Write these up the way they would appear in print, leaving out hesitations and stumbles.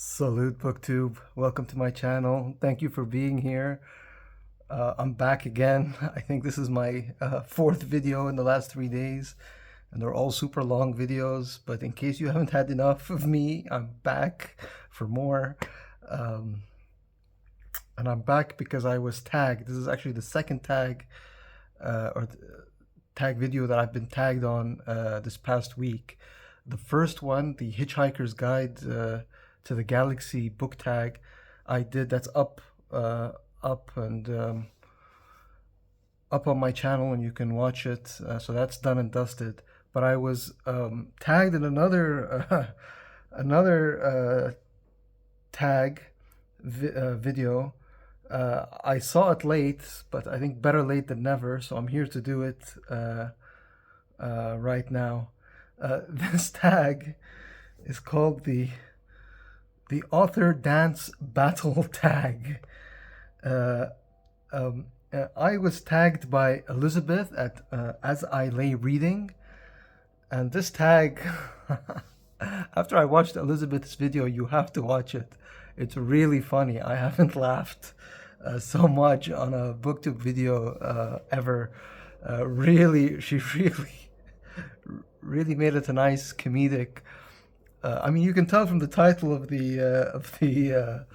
Salute BookTube. Welcome to my channel. Thank you for being here. I'm back again. I think this is my fourth video in the last 3 days, and they're all super long videos. But in case you haven't had enough of me, I'm back for more. And I'm back because I was tagged. This is actually the second tag tag video that I've been tagged on this past week. The first one, the Hitchhiker's Guide to the Galaxy book tag, I did. That's up and up on my channel, and you can watch it. So that's done and dusted. But I was tagged in another another tag video. I saw it late, but I think better late than never. So I'm here to do it right now. This tag is called the author dance battle tag. I was tagged by Elizabeth at As I Lay Reading, and this tag, after I watched Elizabeth's video, you have to watch it. It's really funny. I haven't laughed so much on a BookTube video ever. She really made it a nice comedic. I mean, you can tell from the title of the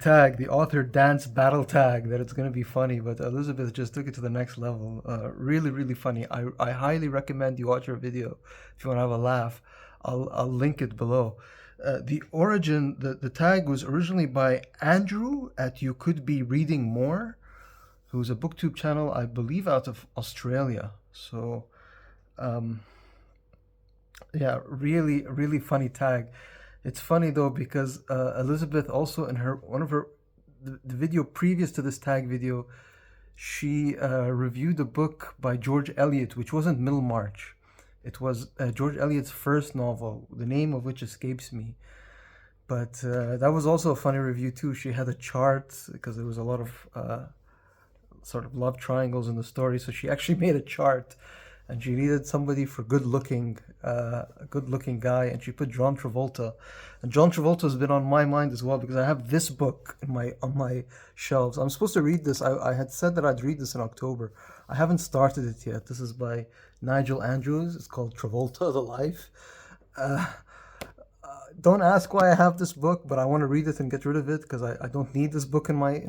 tag, the author dance battle tag, that it's going to be funny. But Elizabeth just took it to the next level. Really funny. I highly recommend you watch her video if you want to have a laugh. I'll link it below. The origin, the tag was originally by Andrew at You Could Be Reading More, who's a BookTube channel, I believe, out of Australia. So. Yeah, really funny tag. It's funny though because Elizabeth also in the video previous to this tag video, she reviewed a book by George Eliot, which wasn't Middlemarch. It was George Eliot's first novel, the name of which escapes me. But that was also a funny review too. She had a chart because there was a lot of sort of love triangles in the story, so she actually made a chart. And she needed somebody for a good-looking guy, and she put John Travolta. And John Travolta has been on my mind as well because I have this book on my shelves. I'm supposed to read this. I had said that I'd read this in October. I haven't started it yet. This is by Nigel Andrews. It's called Travolta: The Life. Don't ask why I have this book, but I want to read it and get rid of it because I don't need this book in my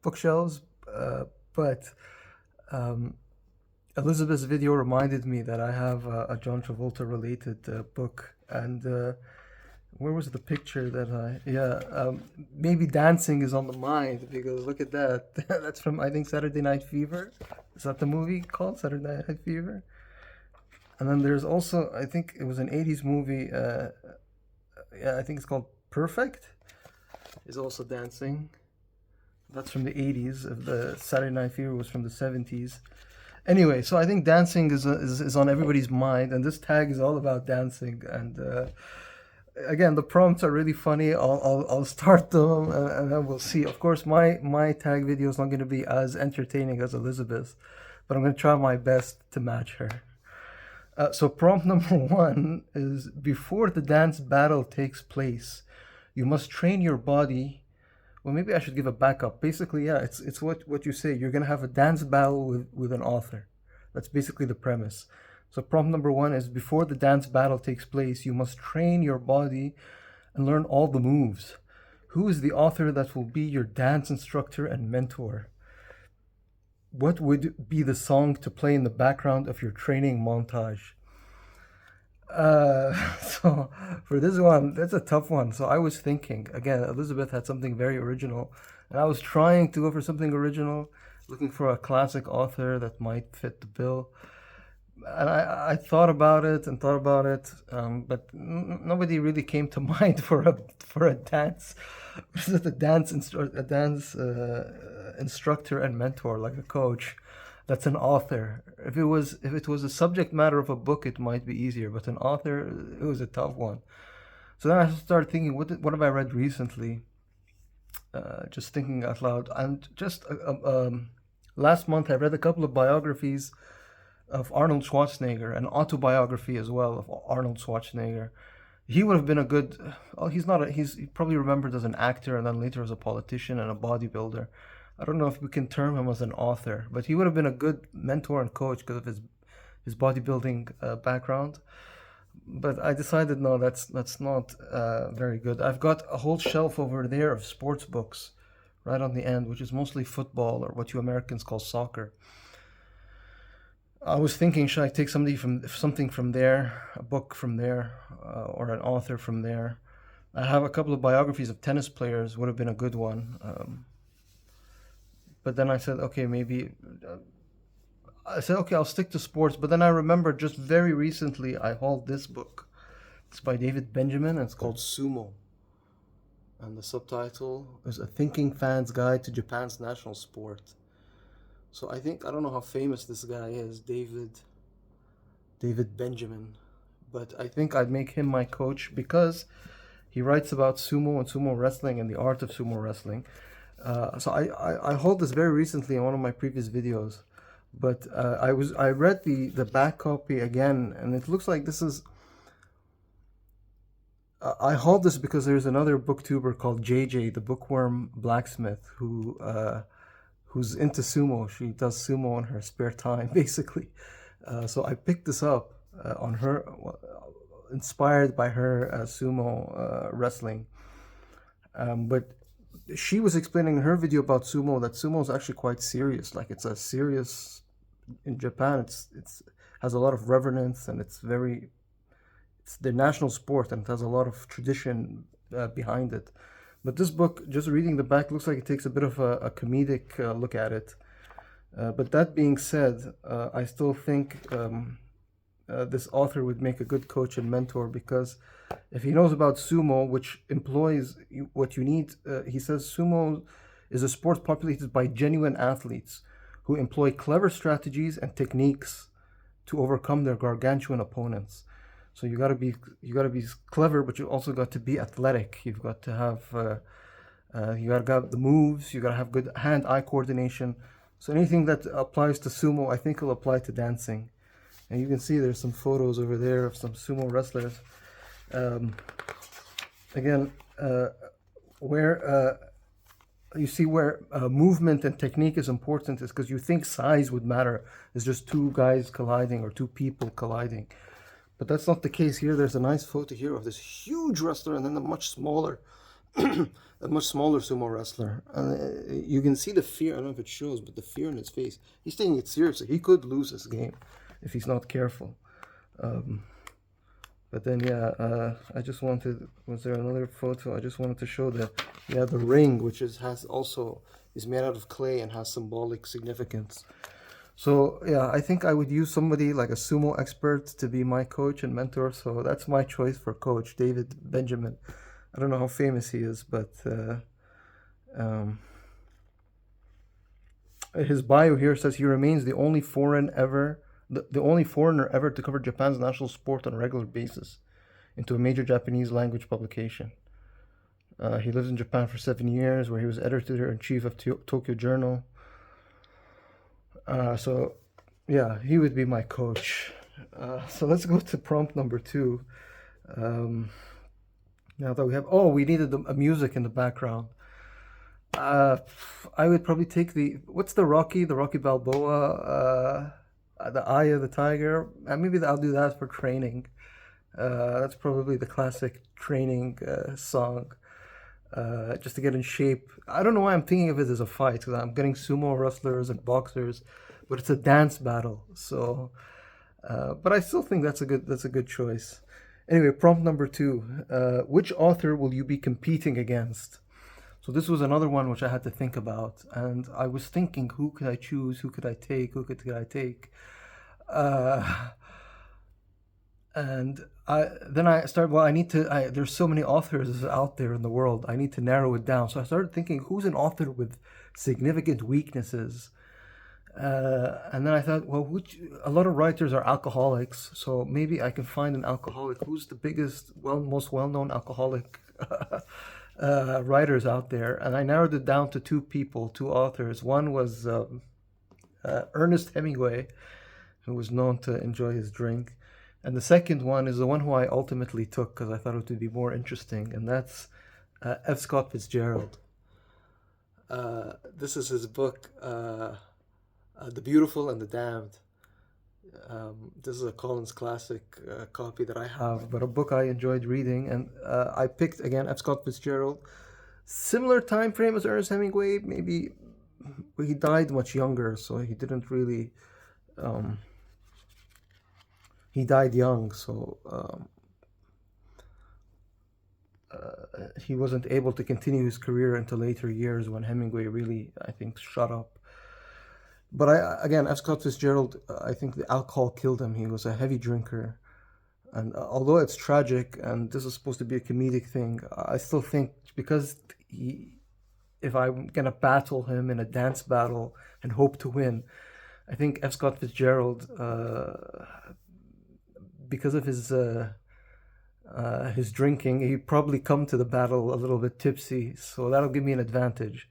bookshelves. But Elizabeth's video reminded me that I have a John Travolta related book, and where was the picture that maybe dancing is on the mind because look at that. That's from, I think, Saturday Night Fever. Is that the movie called Saturday Night Fever? And then there's also, I think it was an 80s movie, I think it's called Perfect, is also dancing. That's from the 80s. The Saturday Night Fever was from the 70s. Anyway, so I think dancing is on everybody's mind, and this tag is all about dancing. And again, the prompts are really funny. I'll start them, and then we'll see. Of course, my tag video is not going to be as entertaining as Elizabeth, but I'm going to try my best to match her. So prompt number 1 is: before the dance battle takes place, you must train your body. Well, maybe I should give a backup. Basically, yeah, it's what you say. You're going to have a dance battle with an author. That's basically the premise. So prompt number 1 is: before the dance battle takes place, you must train your body and learn all the moves. Who is the author that will be your dance instructor and mentor? What would be the song to play in the background of your training montage? So for this one, that's a tough one. So I was thinking, again, Elizabeth had something very original, and I was trying to go for something original, looking for a classic author that might fit the bill. And I thought about it, but nobody really came to mind for a dance. Is it a dance instructor and mentor, like a coach? That's an author. If it was a subject matter of a book, it might be easier, but an author, it was a tough one. So then I started thinking, what have I read recently? Just thinking out loud. And just last month I read a couple of biographies of Arnold Schwarzenegger, an autobiography as well of Arnold Schwarzenegger. He would have been a good. Oh, he's not. He's probably remembered as an actor and then later as a politician and a bodybuilder. I don't know if we can term him as an author, but he would have been a good mentor and coach because of his bodybuilding background. But I decided no, that's not very good. I've got a whole shelf over there of sports books, right on the end, which is mostly football or what you Americans call soccer. I was thinking, should I take something from there, a book from there, or an author from there? I have a couple of biographies of tennis players, would have been a good one. But then I said, okay, maybe. I said, okay, I'll stick to sports. But then I remembered just very recently I hauled this book. It's by David Benjamin, and it's called Sumo. And the subtitle is A Thinking Fan's Guide to Japan's National Sport. So I don't know how famous this guy is, David Benjamin, but I think I'd make him my coach because he writes about sumo and sumo wrestling and the art of sumo wrestling. So I hold this very recently in one of my previous videos, but I read the back copy again, and it looks like this is. I hold this because there's another booktuber called JJ, the Bookworm Blacksmith, who's into sumo. She does sumo in her spare time, basically. So I picked this up on her, inspired by her sumo wrestling. But she was explaining in her video about sumo that sumo is actually quite serious. Like it's a serious in Japan. It's has a lot of reverence and it's their national sport and it has a lot of tradition behind it. But this book, just reading the back, looks like it takes a bit of a comedic look at it. But that being said, I still think this author would make a good coach and mentor because if he knows about sumo, which employs what you need, he says sumo is a sport populated by genuine athletes who employ clever strategies and techniques to overcome their gargantuan opponents. So you gotta be clever, but you also got to be athletic. You've got to have you gotta have the moves. You gotta have good hand-eye coordination. So anything that applies to sumo, I think will apply to dancing. And you can see there's some photos over there of some sumo wrestlers. Again, where you see where movement and technique is important is because you think size would matter. It's just two guys colliding or two people colliding. But that's not the case here. There's a nice photo here of this huge wrestler and then a much smaller, a much smaller sumo wrestler. You can see the fear. I don't know if it shows, but the fear in his face. He's taking it seriously. He could lose this game if he's not careful. But then, yeah, I just wanted. Was there another photo? I just wanted to show the ring, which is made out of clay and has symbolic significance. So yeah, I think I would use somebody like a sumo expert to be my coach and mentor. So that's my choice for coach, David Benjamin. I don't know how famous he is, but his bio here says he remains the only the only foreigner ever to cover Japan's national sport on a regular basis into a major Japanese language publication. He lives in Japan for 7 years, where he was editor-in-chief of Tokyo Journal. So yeah, he would be my coach. So let's go to prompt number 2. Now that we needed a music in the background. I would probably take what's the Rocky Balboa, the Eye of the Tiger. Maybe I'll do that for training. That's probably the classic training song. Just to get in shape. I don't know why I'm thinking of it as a fight, because I'm getting sumo wrestlers and boxers, but it's a dance battle. So, but I still think that's a good choice. Anyway, prompt number 2: which author will you be competing against? So this was another one which I had to think about, and I was thinking, who could I choose? Who could I take? And then I started, there's so many authors out there in the world, I need to narrow it down. So I started thinking, who's an author with significant weaknesses? And then I thought, well, a lot of writers are alcoholics, so maybe I can find an alcoholic. Who's the most well-known alcoholic writers out there? And I narrowed it down to two authors. One was Ernest Hemingway, who was known to enjoy his drink. And the second one is the one who I ultimately took because I thought it would be more interesting, and that's F. Scott Fitzgerald. This is his book, The Beautiful and the Damned. This is a Collins classic copy that I have, but a book I enjoyed reading, and I picked again F. Scott Fitzgerald. Similar time frame as Ernest Hemingway, maybe he died much younger, so he didn't really. He died young, so he wasn't able to continue his career until later years when Hemingway really, I think, shut up. But again, F. Scott Fitzgerald, I think the alcohol killed him. He was a heavy drinker. And although it's tragic and this is supposed to be a comedic thing, I still think because if I'm going to battle him in a dance battle and hope to win, I think F. Scott Fitzgerald, because of his drinking, he'd probably come to the battle a little bit tipsy, so that'll give me an advantage.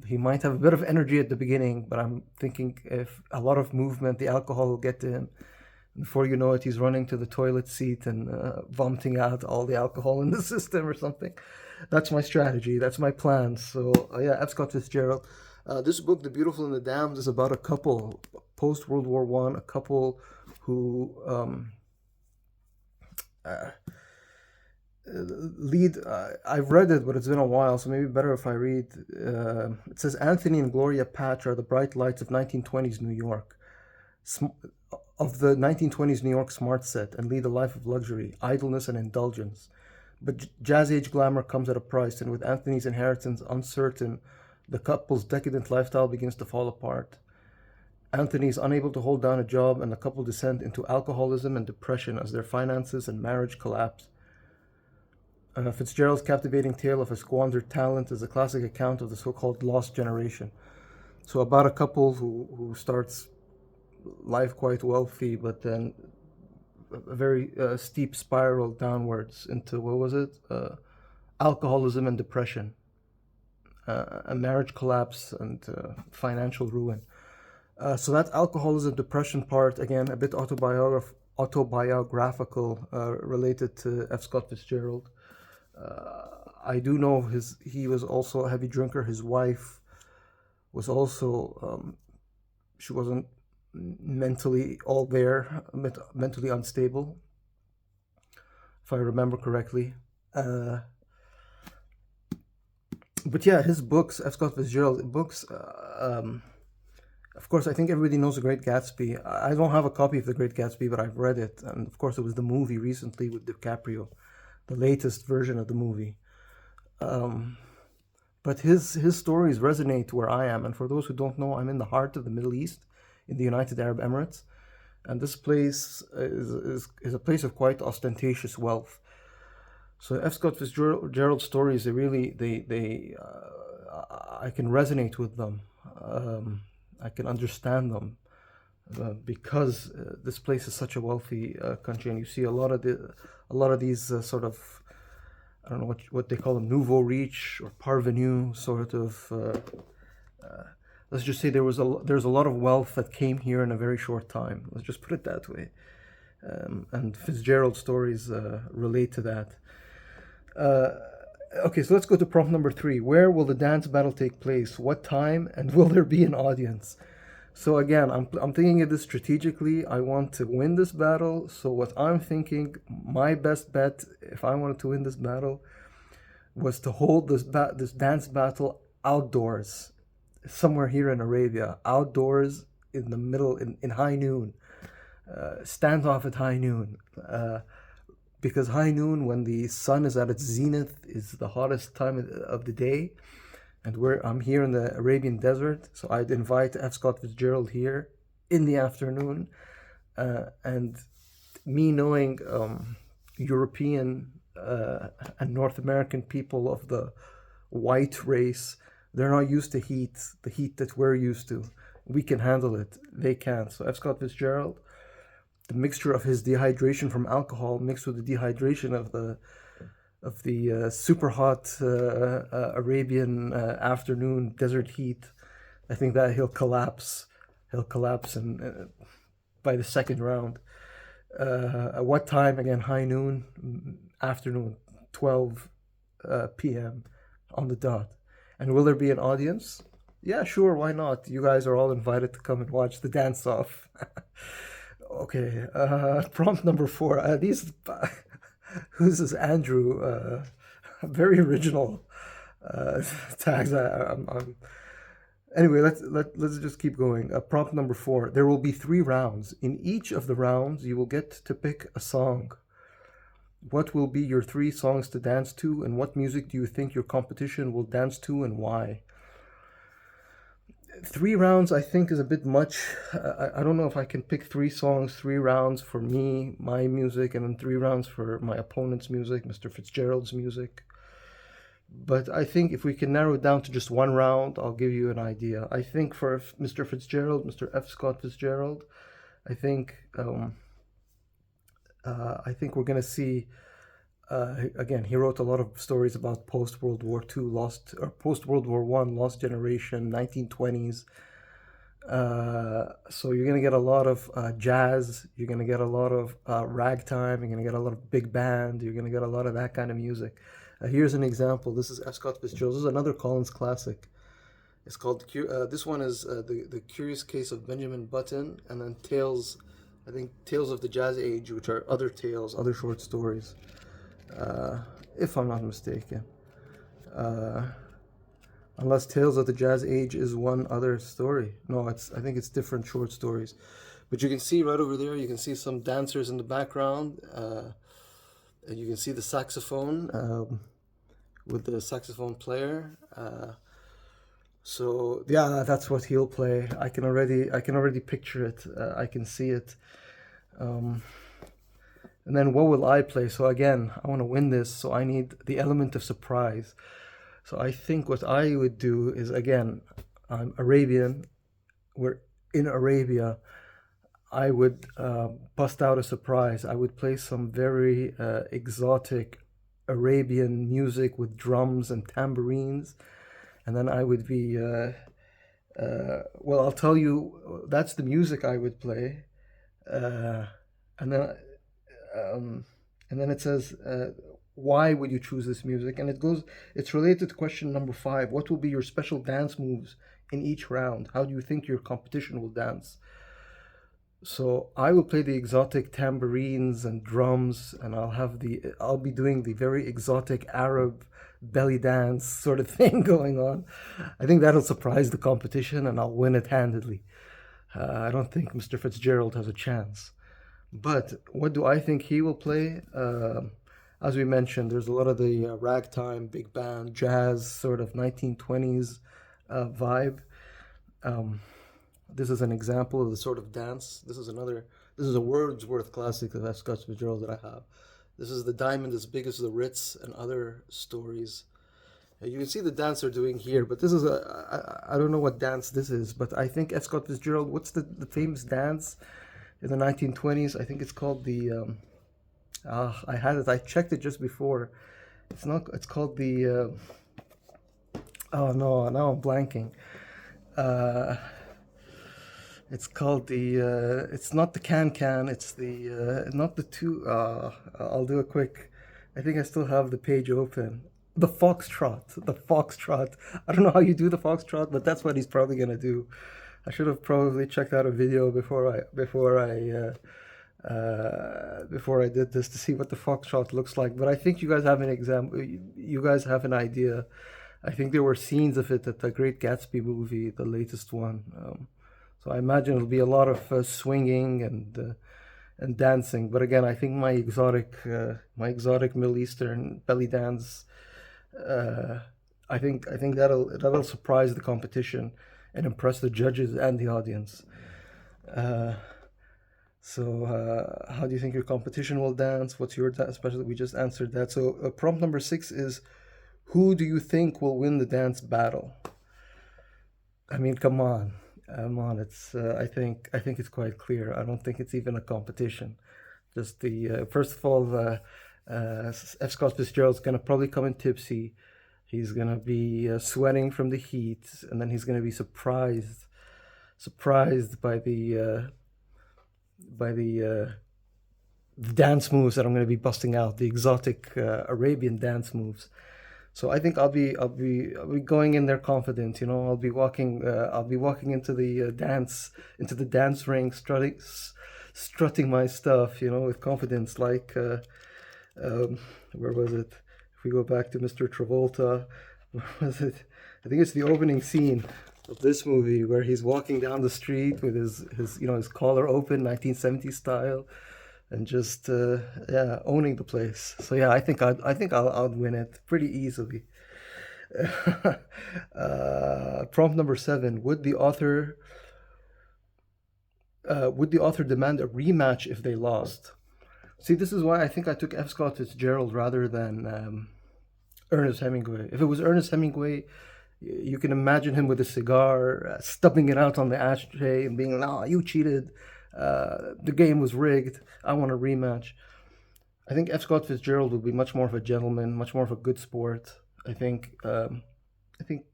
He might have a bit of energy at the beginning, but I'm thinking if a lot of movement, the alcohol will get to him. Before you know it, he's running to the toilet seat and vomiting out all the alcohol in the system or something. That's my strategy. That's my plan. So yeah, F. Scott Fitzgerald. This book, The Beautiful and the Damned, is about a couple post World War One, a couple who lead. I've read it, but it's been a while, so maybe better if I read. It says Anthony and Gloria Patch are the bright lights of 1920s New York. Of the 1920s New York smart set, and lead a life of luxury, idleness, and indulgence. But jazz age glamour comes at a price, and with Anthony's inheritance uncertain, the couple's decadent lifestyle begins to fall apart. Anthony is unable to hold down a job, and the couple descend into alcoholism and depression as their finances and marriage collapse. Fitzgerald's captivating tale of a squandered talent is a classic account of the so-called lost generation. So about a couple who starts life quite wealthy, but then a very steep spiral downwards into, what was it? Alcoholism and depression, a marriage collapse, and financial ruin. So that alcoholism depression part, again, a bit autobiographical, related to F. Scott Fitzgerald. I do know he was also a heavy drinker. His wife was also, she wasn't mentally all there, mentally unstable, if I remember correctly. But yeah, his books, F. Scott Fitzgerald books, of course, I think everybody knows The Great Gatsby. I don't have a copy of The Great Gatsby, but I've read it. And of course, it was the movie recently with DiCaprio, the latest version of the movie. But his stories resonate where I am. And for those who don't know, I'm in the heart of the Middle East, in the United Arab Emirates. And this place is a place of quite ostentatious wealth. So F. Scott Fitzgerald's stories, I can resonate with them. I can understand them because this place is such a wealthy country, and you see a lot of these sort of, I don't know what they call them, nouveau riche or parvenu sort of. Let's just say there's a lot of wealth that came here in a very short time. Let's just put it that way. And Fitzgerald's stories relate to that. Okay, so let's go to prompt number 3. Where will the dance battle take place? What time? And will there be an audience? So again, I'm thinking of this strategically. I want to win this battle. So what I'm thinking, my best bet, if I wanted to win this battle, was to hold this dance battle outdoors, somewhere here in Arabia, outdoors in the middle, in high noon. Standoff at high noon. Because high noon, when the sun is at its zenith, is the hottest time of the day. And I'm here in the Arabian desert, so I'd invite F. Scott Fitzgerald here in the afternoon. And me knowing European and North American people of the white race, they're not used to the heat that we're used to. We can handle it. They can't. So F. Scott Fitzgerald, the mixture of his dehydration from alcohol mixed with the dehydration of the super hot Arabian afternoon desert heat, I think that he'll collapse by the second round. At what time? Again, high noon, afternoon, 12 p.m. on the dot. And will there be an audience? Yeah, sure, why not? You guys are all invited to come and watch the dance off. Okay, prompt number four. These, who's this Andrew? Very original uh, tags. Anyway, let's just keep going. Prompt number four. There will be 3 rounds. In each of the rounds, you will get to pick a song. What will be your 3 songs to dance to, and what music do you think your competition will dance to, and why? 3 rounds, I think, is a bit much. I don't know if I can pick 3 songs, 3 rounds for me, my music, and then 3 rounds for my opponent's music, Mr. Fitzgerald's music. But I think if we can narrow it down to just 1 round, I'll give you an idea. I think for Mr. Fitzgerald, Mr. F. Scott Fitzgerald, I think we're gonna see. Again, he wrote a lot of stories about post World War II lost, or post World War One lost generation, 1920s. So you're gonna get a lot of jazz. You're gonna get a lot of ragtime. You're gonna get a lot of big band. You're gonna get a lot of that kind of music. Here's an example. This is F. Scott Fitzgerald. This is another Collins classic. It's called. This one is the Curious Case of Benjamin Button, and then Tales. I think Tales of the Jazz Age, which are other tales, other short stories, if I'm not mistaken. Uh, Unless Tales of the Jazz Age is one other story. No, I think it's different short stories. But you can see right over there, you can see some dancers in the background. And you can see the saxophone with the saxophone player. So yeah, that's what he'll play. I can already picture it. I can see it. And then what will I play? So again, I want to win this, so I need the element of surprise. So I think what I would do is, again, I'm Arabian. We're in Arabia. I would bust out a surprise. I would play some very exotic Arabian music with drums and tambourines, and then I would be. Well, I'll tell you. That's the music I would play, and then um, it says, why would you choose this music? And it's related to question number 5. What will be your special dance moves in each round? How do you think your competition will dance? So I will play the exotic tambourines and drums, and I'll be doing the very exotic Arab belly dance sort of thing going on. I think that'll surprise the competition, and I'll win it handedly. I don't think Mr. Fitzgerald has a chance. But what do I think he will play? As we mentioned, there's a lot of the ragtime, big band, jazz, sort of 1920s vibe. Um, this is an example of the sort of dance. This is a Wordsworth classic of F. Scott Fitzgerald that I have. This is The Diamond as Big as the Ritz and Other Stories. You can see the dance they're doing here, but this is I don't know what dance this is, but I think F. Scott Fitzgerald, what's the famous dance in the 1920s? I think it's called I had it, I checked it just before. It's called the, oh no, now I'm blanking. Uh, it's called it's not the can, it's not the two, I'll do it quick. I think I still have the page open. The foxtrot. I don't know how you do the foxtrot, but that's what he's probably gonna do. I should have probably checked out a video before I did this to see what the foxtrot looks like. But I think you guys have an example. You guys have an idea. I think there were scenes of it at the Great Gatsby movie, the latest one. So I imagine it'll be a lot of swinging and dancing. But again, I think my exotic Middle Eastern belly dance. I think that'll surprise the competition and impress the judges and the audience. So how do you think your competition will dance? What's your dance? Especially, we just answered that. So prompt number 6 is, who do you think will win the dance battle? I mean, come on. It's I think it's quite clear. I don't think it's even a competition. Just the first of all, F. Scott Fitzgerald's gonna probably come in tipsy. He's gonna be sweating from the heat, and then he's gonna be surprised by the the dance moves that I'm going to be busting out, the exotic Arabian dance moves. So I think I'll be going in there confident. I'll be walking into the dance ring, strutting my stuff. With confidence. Like um, where was it? If we go back to Mr. Travolta, where was it? I think it's the opening scene of this movie where he's walking down the street with his collar open, 1970s style, and just yeah, owning the place. So yeah, I think I'll win it pretty easily. Prompt number 7: would the author demand a rematch if they lost? See, this is why I think I took F. Scott Fitzgerald rather than Ernest Hemingway. If it was Ernest Hemingway, you can imagine him with a cigar, stubbing it out on the ashtray and being, "No, you cheated. The game was rigged. I want a rematch." I think F. Scott Fitzgerald would be much more of a gentleman, much more of a good sport. I think. I think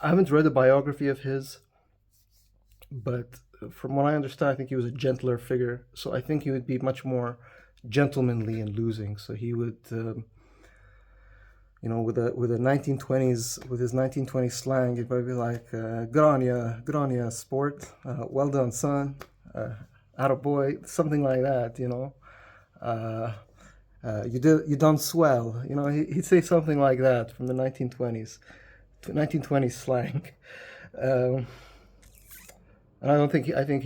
I haven't read a biography of his, but from what I understand, I think he was a gentler figure. So I think he would be much more gentlemanly in losing. So he would, with his 1920s slang, he'd probably be like, good on ya, sport. Well done, son. Atta boy," something like that. Uh, you done swell. He'd say something like that from the 1920s slang. Um, and I think I don't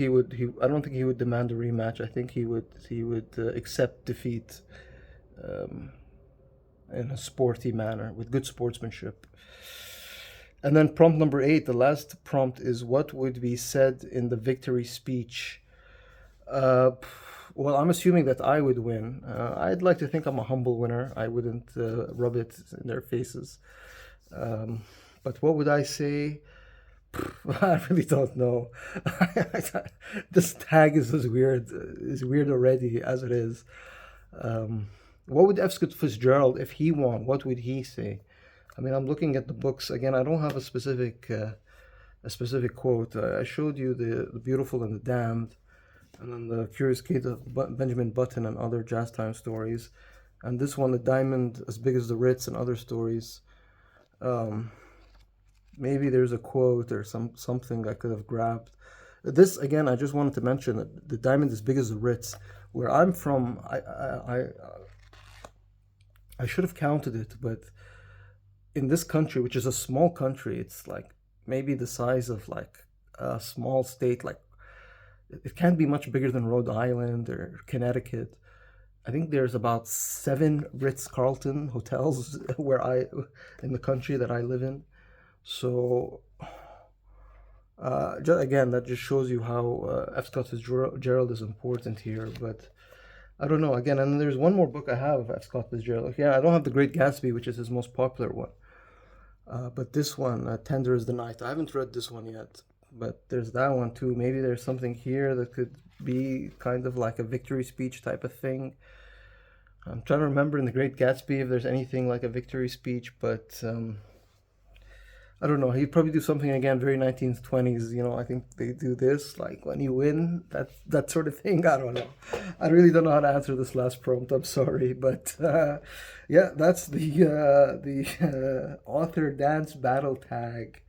think he would demand a rematch. I think he would accept defeat um, in a sporty manner with good sportsmanship. And then prompt number 8, the last prompt is, what would be said in the victory speech? Uh, well, I'm assuming that I would win. I'd like to think I'm a humble winner. I wouldn't rub it in their faces. Um, but what would I say? I really don't know. This tag is weird already as it is. Um, what would F. Scott Fitzgerald, if he won, what would he say? I mean, I'm looking at the books again. I don't have a specific quote. I showed you the Beautiful and the Damned, and then the Curious Case of Benjamin Button and other jazz time stories, and this one, the Diamond as Big as the Ritz and other stories. Um, Maybe there's a quote or something I could have grabbed. This again, I just wanted to mention that the Diamond is big as the Ritz. Where I'm from, I should have counted it, but in this country, which is a small country, it's like maybe the size of like a small state. Like it can't be much bigger than Rhode Island or Connecticut. I think there's about 7 Ritz-Carlton hotels in the country that I live in. So again, that just shows you how F. Scott Fitzgerald is important here. But I don't know. Again, and then there's one more book I have of F. Scott Fitzgerald. Yeah, I don't have The Great Gatsby, which is his most popular one. But this one, Tender is the Night. I haven't read this one yet, but there's that one too. Maybe there's something here that could be kind of like a victory speech type of thing. I'm trying to remember in The Great Gatsby if there's anything like a victory speech, but I don't know. He'd probably do something again, very 1920s. I think they do this, like when you win, that sort of thing. I don't know. I really don't know how to answer this last prompt. I'm sorry, but yeah, that's the author dance battle tag.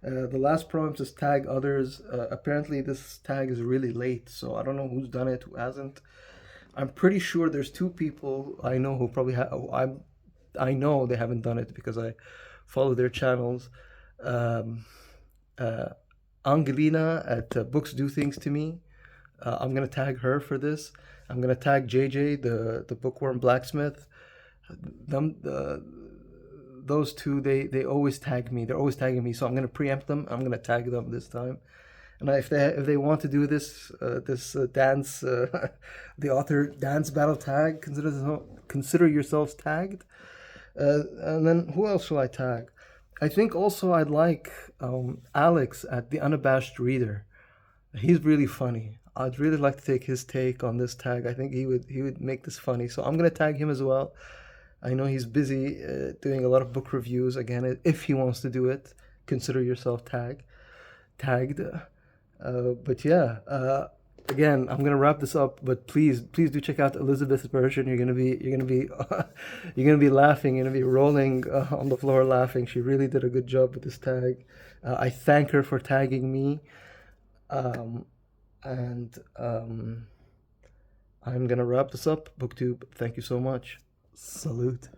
The last prompt is tag others. Apparently, this tag is really late, so I don't know who's done it, who hasn't. I'm pretty sure there's 2 people I know who probably have. I know they haven't done it because I follow their channels. Um, uh, Angelina at Books Do Things to Me. I'm gonna tag her for this. I'm gonna tag JJ, the bookworm blacksmith. Them, those two, they always tag me. They're always tagging me, so I'm gonna preempt them. I'm gonna tag them this time. And if they want to do this dance, the author dance battle tag, consider yourselves tagged. And then who else shall I tag? I think also I'd like Alex at The Unabashed Reader. He's really funny. I'd really like to take his take on this tag. I think he would make this funny. So I'm gonna tag him as well. I know he's busy doing a lot of book reviews. Again, if he wants to do it, consider yourself tagged. But yeah, again, I'm gonna wrap this up, but please do check out Elizabeth's version. You're gonna be laughing. You're gonna be rolling on the floor laughing. She really did a good job with this tag. I thank her for tagging me, um, and I'm gonna wrap this up. BookTube, thank you so much. Salute.